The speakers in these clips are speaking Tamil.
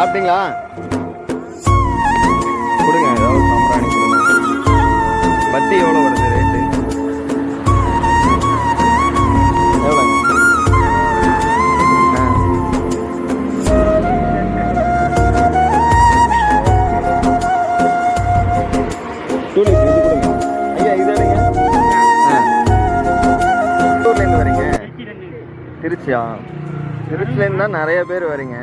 சாப்பிட்டீங்களா? கொடுங்க, ஏதாவது சாம்பிராணி கொடுங்க. பத்தி எவ்வளோ வருது ரேட்டு? எவ்வளோங்க? டூலிப் இது கொடுங்க. ஐயா இது எடுங்க. ஊர்லேருந்து வரீங்க? திருச்சியா? திருச்சிலேருந்து தான் நிறைய பேர் வரீங்க.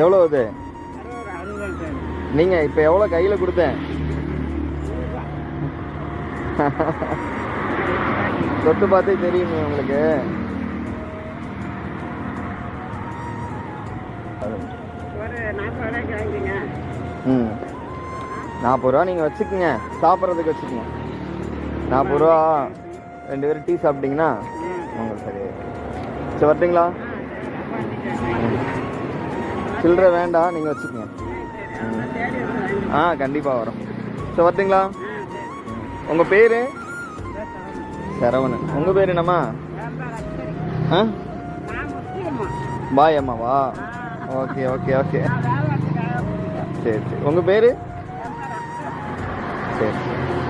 எவ்வளோ இது? நீங்கள் இப்போ எவ்வளோ கையில் கொடுத்தேன்? தொட்டு பார்த்தே தெரியுமே உங்களுக்கு. ம் 40 ரூபா நீங்கள் வச்சுக்கோங்க, சாப்பிட்றதுக்கு வச்சுக்கோங்க. 40 ரூபா 2 பேரும் டீ சாப்பிட்டீங்கன்னா உங்களுக்கு சரி. சரி வரட்டுங்களா? சில்லறை வேண்டாம், நீங்கள் வச்சுக்கோங்க. கண்டிப்பாக வரோம். சரி வரட்டுங்களா? உங்கள் பேர்? சரவணன். உங்கள் பேர் என்னம்மா? பாய் அம்மாவா? Okay okay okay. சரி சரி. உங்கள் பேர்? சரி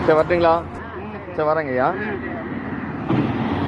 சரி வரட்டுங்களா? சரி வரேங்கய்யா.